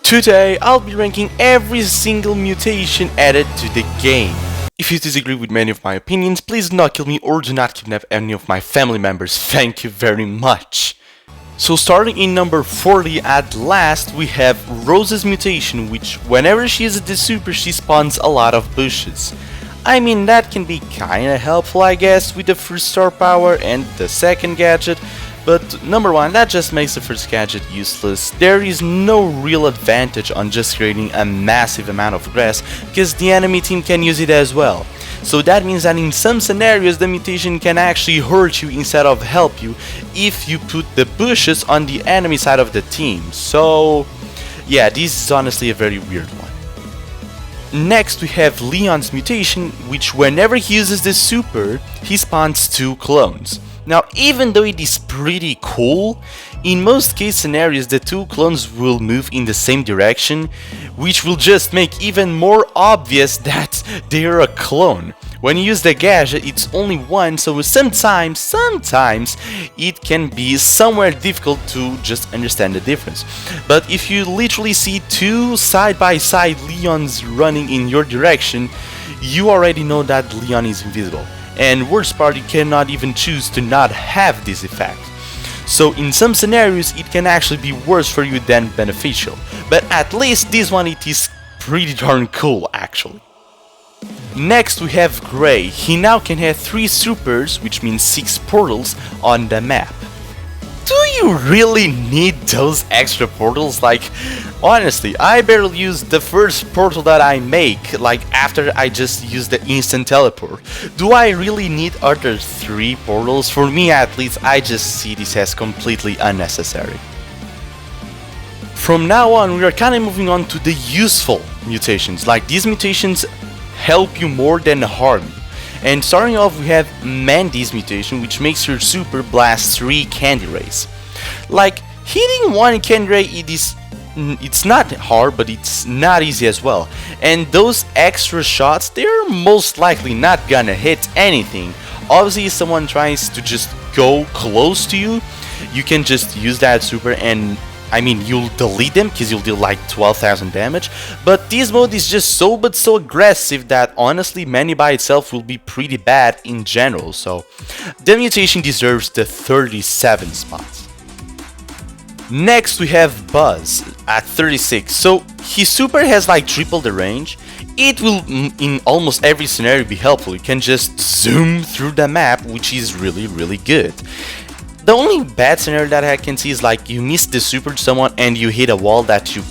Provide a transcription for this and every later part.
Today, I'll be ranking every single mutation added to the game. If you disagree with many of my opinions, please do not kill me or do not kidnap any of my family members. Thank you very much. So starting in number 40 at last, we have Rose's mutation, which whenever she uses the super, she spawns a lot of bushes. I mean, that can be kinda helpful, I guess, with the first star power and the second gadget, but number one, that just makes the first gadget useless. There is no real advantage on just creating a massive amount of grass, because the enemy team can use it as well. So that means that in some scenarios the mutation can actually hurt you instead of help you if you put the bushes on the enemy side of the team. So yeah, this is honestly a very weird one. Next we have Leon's mutation, which whenever he uses the super, he spawns 2 clones. Now, even though it is pretty cool, in most case scenarios the 2 clones will move in the same direction, which will just make even more obvious that they are a clone. When you use the gadget, it's only one, so sometimes it can be somewhat difficult to just understand the difference. But if you literally see 2 side-by-side Leons running in your direction, you already know that Leon is invisible. And worst part, you cannot even choose to not have this effect. So in some scenarios it can actually be worse for you than beneficial. But at least this one, it is pretty darn cool actually. Next we have Gray. He now can have 3 supers, which means 6 portals on the map. Do you really need those extra portals? Like, honestly, I barely use the first portal that I make, like after I just use the instant teleport. Do I really need other 3 portals? For me at least, I just see this as completely unnecessary. From now on, we are kinda moving on to the useful mutations. Like, these mutations help you more than harm you. And starting off, we have Mandy's mutation, which makes your super blast 3 candy rays. Like, hitting 1 candy ray, it's not hard, but it's not easy as well. And those extra shots, they're most likely not gonna hit anything. Obviously, if someone tries to just go close to you, you can just use that super and I mean, you'll delete them because you'll deal like 12,000 damage, but this mode is just so aggressive that honestly Manny by itself will be pretty bad in general, so the mutation deserves the 37 spots. Next we have Buzz at 36, so his super has like triple the range. It will in almost every scenario be helpful. You can just zoom through the map, which is really good. The only bad scenario that I can see is like you miss the super to someone and you hit a wall that you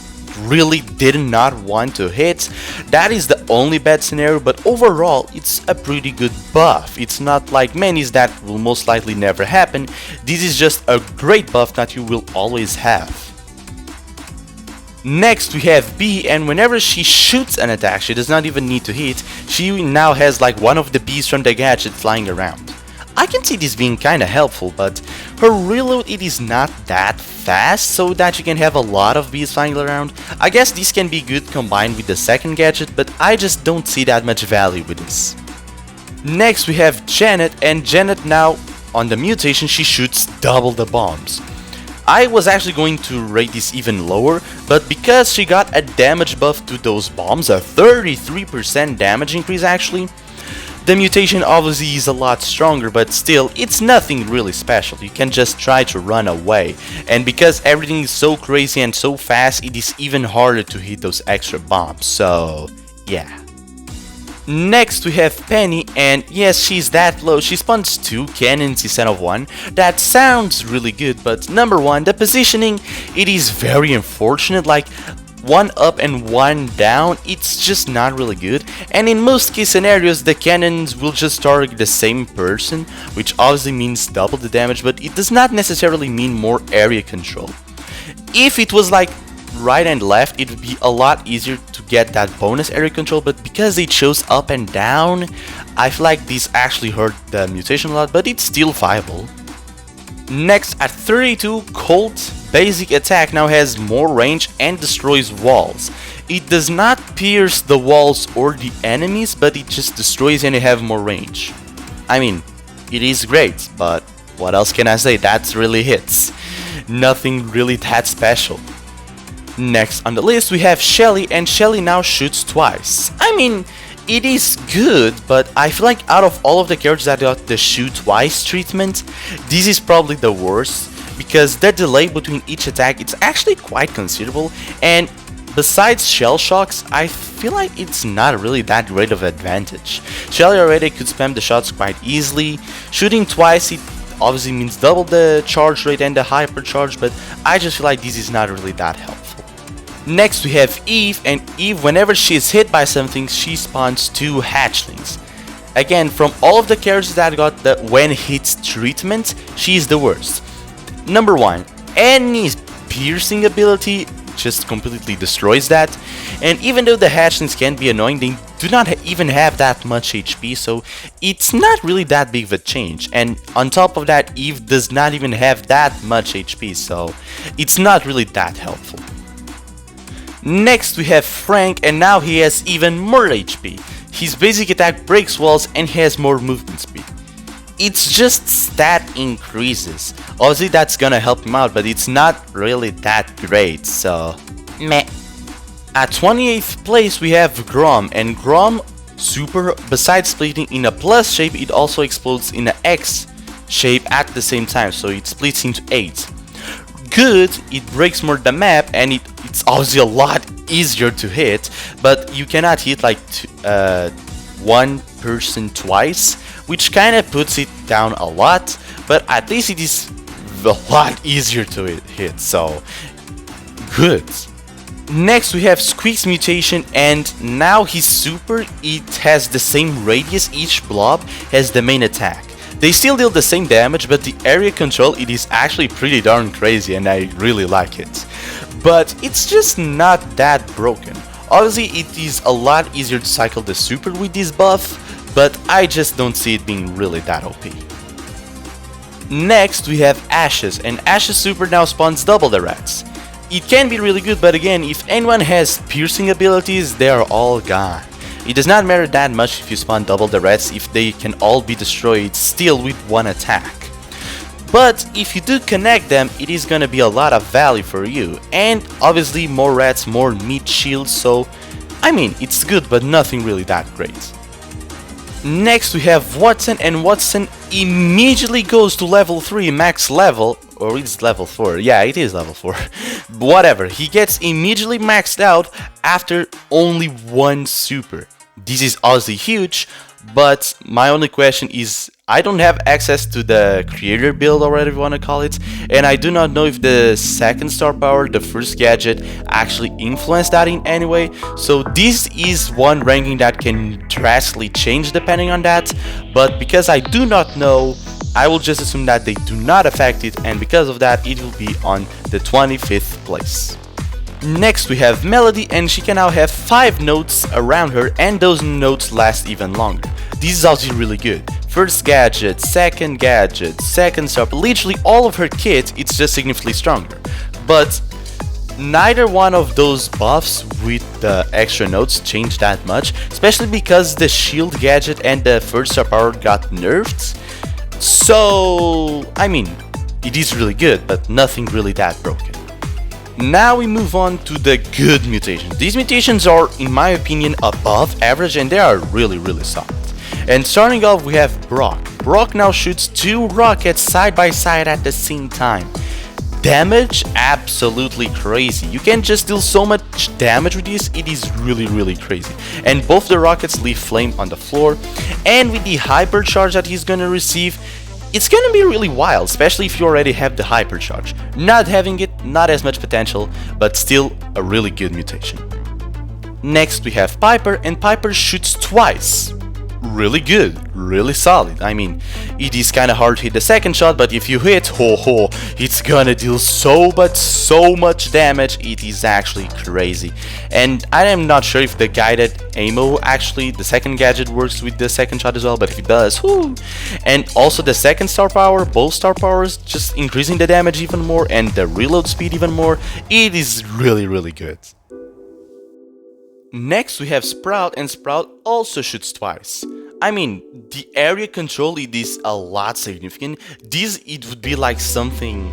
really did not want to hit. That is the only bad scenario, but overall it's a pretty good buff. It's not like Manny's that will most likely never happen. This is just a great buff that you will always have. Next we have B, and whenever she shoots an attack, she does not even need to hit. She now has like one of the bees from the gadget flying around. I can see this being kinda helpful, but her reload, it is not that fast, so that you can have a lot of bees flying around. I guess this can be good combined with the second gadget, but I just don't see that much value with this. Next we have Janet, and Janet now, on the mutation, she shoots double the bombs. I was actually going to rate this even lower, but because she got a damage buff to those bombs, a 33% damage increase actually, the mutation obviously is a lot stronger, but still, it's nothing really special. You can just try to run away. And because everything is so crazy and so fast, it is even harder to hit those extra bombs. So, yeah. Next we have Penny, and yes, she's that low. She spawns 2 cannons instead of 1. That sounds really good, but number 1, the positioning, it is very unfortunate. Like, 1 up and 1 down, it's just not really good, and in most case scenarios the cannons will just target the same person, which obviously means double the damage, but it does not necessarily mean more area control. If it was like right and left, it would be a lot easier to get that bonus area control, but because it shows up and down, I feel like this actually hurt the mutation a lot, but it's still viable. Next at 32, Colt basic attack now has more range and destroys walls. It does not pierce the walls or the enemies, but it just destroys and you have more range. I mean, it is great, but what else can I say? That's really hits. Nothing really that special. Next on the list we have Shelly, and Shelly now shoots twice. I mean, it is good, but I feel like out of all of the characters that got the shoot twice treatment, this is probably the worst, because the delay between each attack it's actually quite considerable, and besides shell shocks, I feel like it's not really that great of an advantage. Shelly already could spam the shots quite easily. Shooting twice, it obviously means double the charge rate and the hyper charge, but I just feel like this is not really that helpful. Next we have Eve, and Eve, whenever she is hit by something, she spawns 2 hatchlings. Again, from all of the characters that got the when hits treatment, she is the worst. Number 1, any piercing ability just completely destroys that, and even though the hatchlings can be annoying, they do not even have that much HP, so it's not really that big of a change. And on top of that, Eve does not even have that much HP, so it's not really that helpful. Next we have Frank, and now he has even more HP. His basic attack breaks walls and he has more movement speed. It's just stat increases. Obviously that's gonna help him out, but it's not really that great, so meh. At 28th place we have Grom, and Grom super, besides splitting in a plus shape, it also explodes in an X shape at the same time, so it splits into 8. Good, it breaks more the map, and it's obviously a lot easier to hit, but you cannot hit like one person twice, which kind of puts it down a lot, but at least it is a lot easier to hit, so good. Next we have Squeak's mutation, and now his super, it has the same radius, each blob has the main attack. They still deal the same damage, but the area control, it is actually pretty darn crazy, and I really like it. But it's just not that broken. Obviously it is a lot easier to cycle the super with this buff, but I just don't see it being really that OP. Next we have Ashes, and Ashes super now spawns double the rats. It can be really good, but again, if anyone has piercing abilities, they are all gone. It does not matter that much if you spawn double the rats, if they can all be destroyed still with one attack. But if you do connect them, it is gonna be a lot of value for you, and obviously more rats, more meat shields, so I mean, it's good, but nothing really that great. Next we have Watson, and Watson immediately goes to level 3 max level, or it's level 4, yeah, it is level 4, whatever, he gets immediately maxed out after only one super. This is obviously huge, but my only question is, I don't have access to the creator build, or whatever you want to call it, and I do not know if the second star power, the first gadget, actually influenced that in any way, so this is one ranking that can drastically change depending on that, but because I do not know, I will just assume that they do not affect it, and because of that it will be on the 25th place. Next we have Melody, and she can now have 5 notes around her, and those notes last even longer. This is also really good. First gadget, second sub, literally all of her kit, it's just significantly stronger. But neither one of those buffs with the extra notes changed that much, especially because the shield gadget and the first star power got nerfed. So, I mean, it is really good, but nothing really that broken. Now we move on to the good mutations. These mutations are, in my opinion, above average, and they are really solid. And starting off we have Brock. Brock now shoots 2 rockets side by side at the same time. Damage? Absolutely crazy. You can just deal so much damage with this, it is really crazy. And both the rockets leave flame on the floor, and with the hypercharge that he's gonna receive, it's gonna be really wild, especially if you already have the hypercharge. Not having it, not as much potential, but still a really good mutation. Next we have Piper, and Piper shoots twice. Really good, really solid. I mean, it is kinda hard to hit the second shot, but if you hit, it's gonna deal so much damage, it is actually crazy. And I am not sure if the guided ammo, actually, the second gadget works with the second shot as well, but if it does, And also the second star power, both star powers, just increasing the damage even more and the reload speed even more, it is really good. Next we have Sprout, and Sprout also shoots twice. I mean, the area control, it is a lot significant. This, it would be like something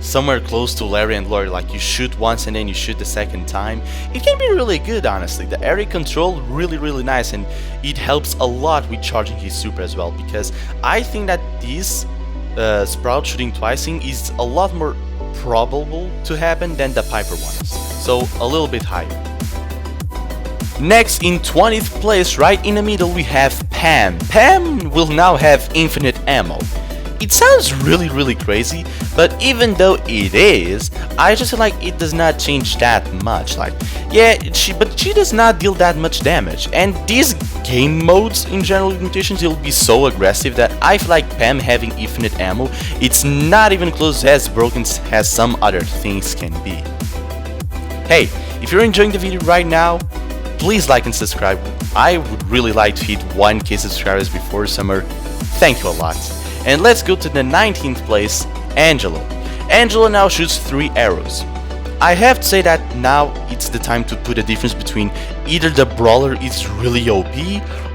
somewhere close to Larry and Lori, like you shoot once and then you shoot the second time, it can be really good, honestly. The area control really nice, and it helps a lot with charging his super as well, because I think that this Sprout shooting twicing is a lot more probable to happen than the Piper ones, so a little bit higher. Next, in 20th place, right in the middle, we have Pam. Pam will now have infinite ammo. It sounds really crazy, but even though it is, I just feel like it does not change that much. Like, yeah, but she does not deal that much damage. And these game modes in general with Mutations, will be so aggressive that I feel like Pam having infinite ammo, it's not even close as broken as some other things can be. Hey, if you're enjoying the video right now, please like and subscribe. I would really like to hit 1k subscribers before summer. Thank you a lot. And let's go to the 19th place, Angelo. Angelo now shoots 3 arrows. I have to say that now it's the time to put a difference between either the brawler is really OP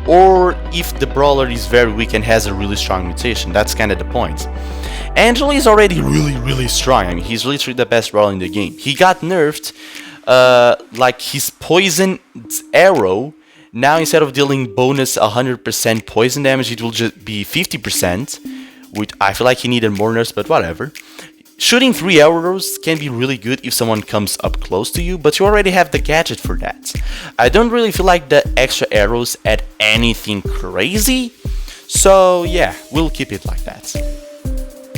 or if the brawler is very weak and has a really strong mutation. That's kind of the point. Angelo is already really strong. I mean, he's literally the best brawler in the game. He got nerfed, like his poison arrow. Now instead of dealing bonus 100% poison damage, it will just be 50%, which I feel like he needed more nerfs, but whatever. Shooting 3 arrows can be really good if someone comes up close to you, but you already have the gadget for that. I don't really feel like the extra arrows add anything crazy, so yeah, we'll keep it like that.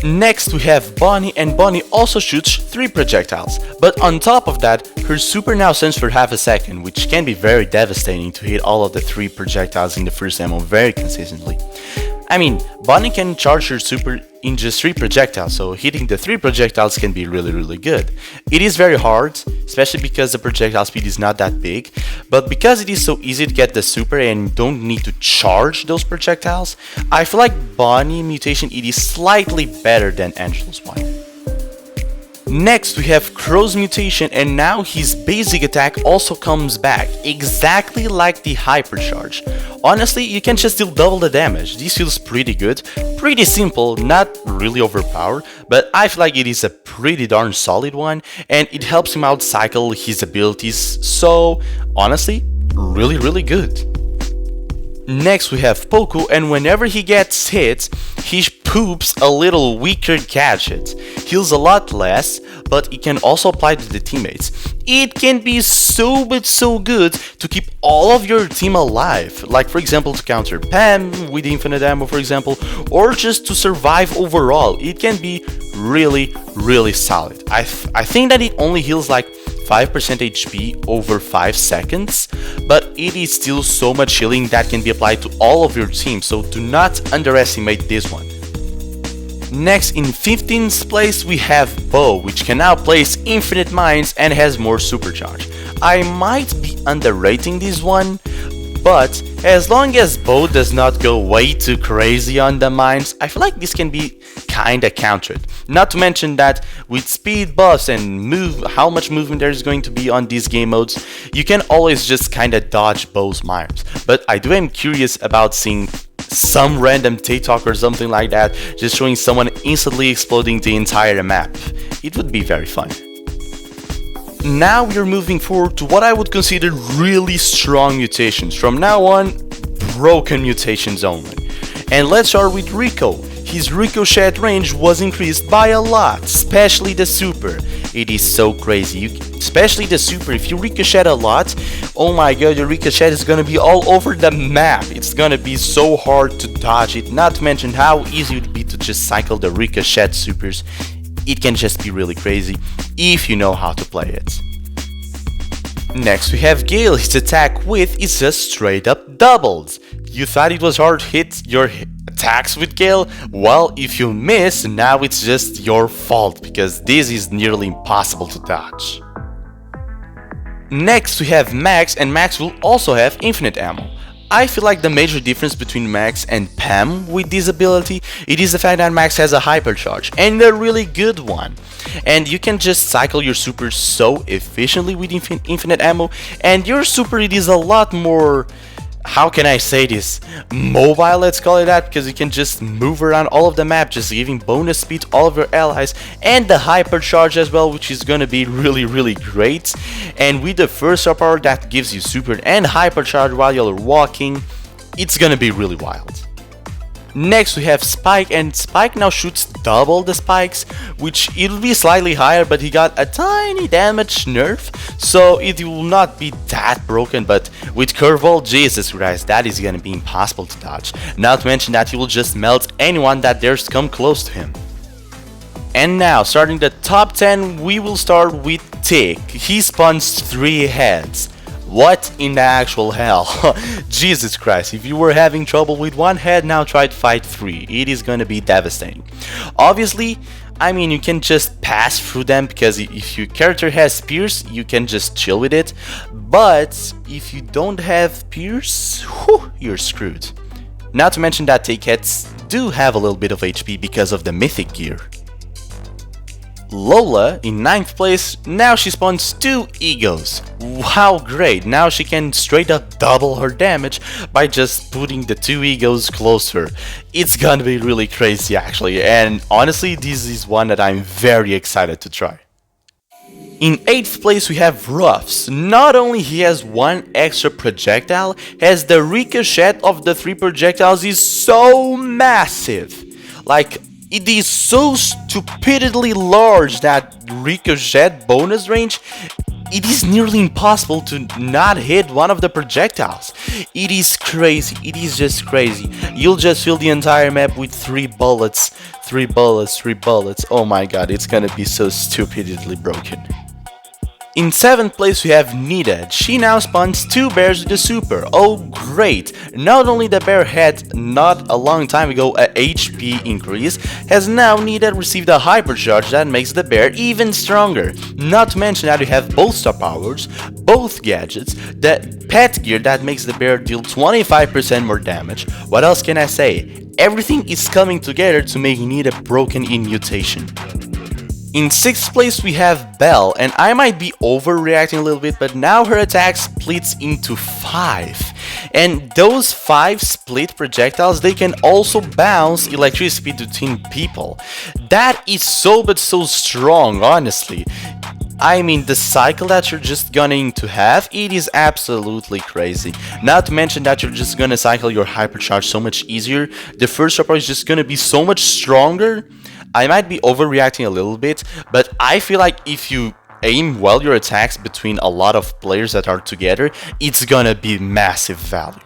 Next we have Bonnie, and Bonnie also shoots 3 projectiles, but on top of that, her super now stands for half a second, which can be very devastating to hit all of the 3 projectiles in the first ammo very consistently. I mean, Bonnie can charge her super in just 3 projectiles, so hitting the 3 projectiles can be really good. It is very hard, especially because the projectile speed is not that big, but because it is so easy to get the super and you don't need to charge those projectiles, I feel like Bonnie mutation it is slightly better than Angelo's one. Next we have Crow's mutation, and now his basic attack also comes back, exactly like the hypercharge. Honestly, you can just deal double the damage. This feels pretty good, pretty simple, not really overpowered, but I feel like it is a pretty darn solid one, and it helps him out cycle his abilities, so honestly, really good. Next we have Poco, and whenever he gets hit, he poops a little weaker gadget. Heals a lot less, but it can also apply to the teammates. It can be so good to keep all of your team alive, like for example to counter Pam with infinite ammo for example, or just to survive overall. It can be really solid. I think that it only heals like 5% HP over 5 seconds, but it is still so much healing that can be applied to all of your team, so do not underestimate this one. Next, in 15th place we have Bo, which can now place infinite mines and has more supercharge. I might be underrating this one, but as long as Bo does not go way too crazy on the mines, I feel like this can be kinda countered. Not to mention that with speed buffs and how much movement there is going to be on these game modes, you can always just kinda dodge Bo's mines. But I do am curious about seeing some random TikTok or something like that, just showing someone instantly exploding the entire map. It would be very fun. Now we are moving forward to what I would consider really strong mutations. From now on, broken mutations only. And let's start with Rico. His ricochet range was increased by a lot, especially the super. It is so crazy, especially the super. If you ricochet a lot, oh my god, your ricochet is gonna be all over the map. It's gonna be so hard to dodge it, not to mention how easy it would be to just cycle the ricochet supers. It can just be really crazy if you know how to play it. Next we have Gale. His attack width is just straight up doubled. You thought it was hard to hit your attacks with Gale? Well, if you miss, now it's just your fault, because this is nearly impossible to dodge. Next we have Max, and Max will also have infinite ammo. I feel like the major difference between Max and Pam with this ability, it is the fact that Max has a hypercharge, and a really good one. And you can just cycle your super so efficiently with infinite ammo, and your super it is a lot more how can I say this, mobile, let's call it that, because you can just move around all of the map, just giving bonus speed to all of your allies, and the hypercharge as well, which is gonna be really great. And with the first star power that gives you super and hypercharge while you're walking, it's gonna be really wild. Next we have Spike, and Spike now shoots double the spikes, which it'll be slightly higher, but he got a tiny damage nerf, so it will not be that broken. But with Curveball, Jesus Christ, that is gonna be impossible to dodge. Not to mention that he will just melt anyone that dares to come close to him. And now, starting the top 10, we will start with Tick. He spawns 3 heads. What in the actual hell? Jesus Christ, if you were having trouble with 1 head, now try to fight 3. It is gonna be devastating. Obviously, I mean, you can just pass through them, because if your character has spears, you can just chill with it. But if you don't have spears, whew, you're screwed. Not to mention that Tick heads do have a little bit of HP because of the mythic gear. Lola, in 9th place, now she spawns 2 egos. How great, now she can straight up double her damage by just putting the 2 egos close to her. It's gonna be really crazy actually, and honestly this is one that I'm very excited to try. In 8th place we have Ruffs. Not only he has 1 extra projectile, as the ricochet of the 3 projectiles is so massive. Like, it is so stupidly large, that ricochet bonus range. It is nearly impossible to not hit one of the projectiles. It is crazy, it is just crazy. You'll just fill the entire map with 3 bullets, 3 bullets, 3 bullets. Oh my god, it's gonna be so stupidly broken. In 7th place we have Needed. She now spawns 2 bears with a super. Oh great! Not only the bear had not a long time ago a HP increase, has now Needed received a hypercharge that makes the bear even stronger. Not to mention that you have both star powers, both gadgets, the pet gear that makes the bear deal 25% more damage. What else can I say? Everything is coming together to make Needed broken in Mutation. In 6th place we have Belle, and I might be overreacting a little bit, but now her attack splits into 5. And those 5 split projectiles, they can also bounce electricity between people. That is so strong, honestly. I mean, the cycle that you're just going to have, it is absolutely crazy. Not to mention that you're just gonna cycle your hypercharge so much easier. The first support is just gonna be so much stronger. I might be overreacting a little bit, but I feel like if you aim well your attacks between a lot of players that are together, it's gonna be massive value.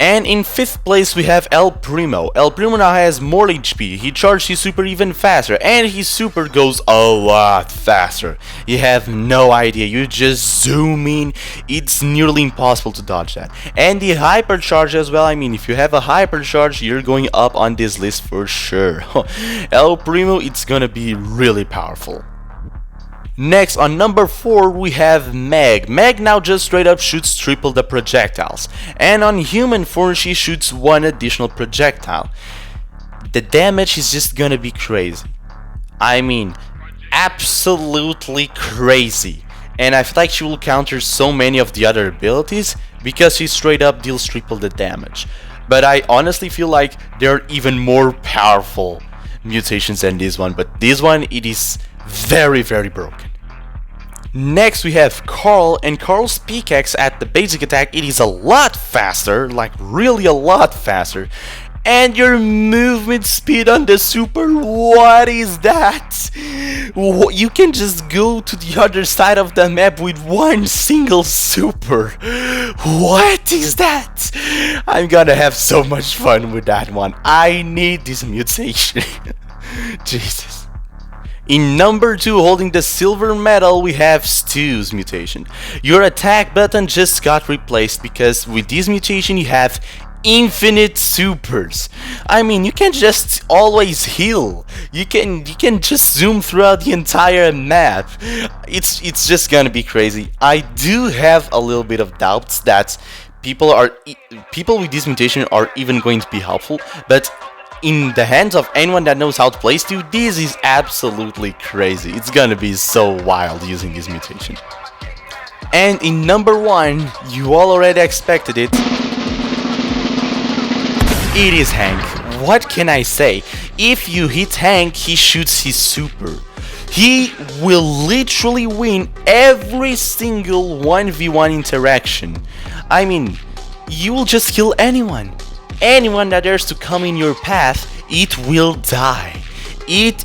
And in 5th place we have El Primo. El Primo now has more HP, he charged his super even faster, and his super goes a lot faster. You have no idea, you just zoom in, it's nearly impossible to dodge that. And the hypercharge as well, I mean, if you have a hypercharge, you're going up on this list for sure. El Primo, it's gonna be really powerful. Next, on number 4 we have Meg. Meg now just straight up shoots triple the projectiles, and on human form she shoots 1 additional projectile. The damage is just gonna be crazy. I mean, absolutely crazy. And I feel like she will counter so many of the other abilities because she straight up deals triple the damage. But I honestly feel like there are even more powerful mutations than this one, but this one, it is very broken. Next we have Carl, and Carl's pickaxe at the basic attack, it is a lot faster, like really a lot faster. And your movement speed on the super, what is that? You can just go to the other side of the map with 1 single super. What is that? I'm gonna have so much fun with that one. I need this mutation. Jesus. In number 2, holding the silver medal, we have Stu's mutation. Your attack button just got replaced because with this mutation you have infinite supers. I mean, you can just always heal. You can just zoom throughout the entire map. It's just gonna be crazy. I do have a little bit of doubts that people with this mutation are even going to be helpful, but in the hands of anyone that knows how to play Stu, this is absolutely crazy. It's gonna be so wild using this mutation. And in number 1, you all already expected it. It is Hank. What can I say? If you hit Hank, he shoots his super. He will literally win every single 1v1 interaction. I mean, you will just kill anyone. Anyone that dares to come in your path, it will die. It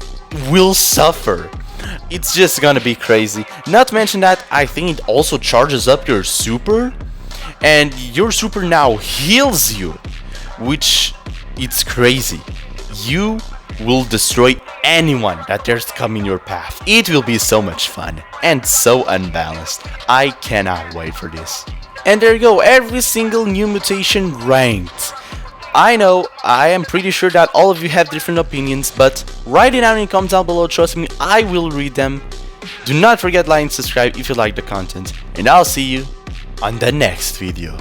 will suffer. It's just gonna be crazy. Not to mention that I think it also charges up your super, and your super now heals you, which it's crazy. You will destroy anyone that dares to come in your path. It will be so much fun and so unbalanced. I cannot wait for this. And there you go, every single new mutation ranked. I know, I am pretty sure that all of you have different opinions, but write it down in the comments down below, trust me, I will read them. Do not forget to like and subscribe if you like the content, and I'll see you on the next video.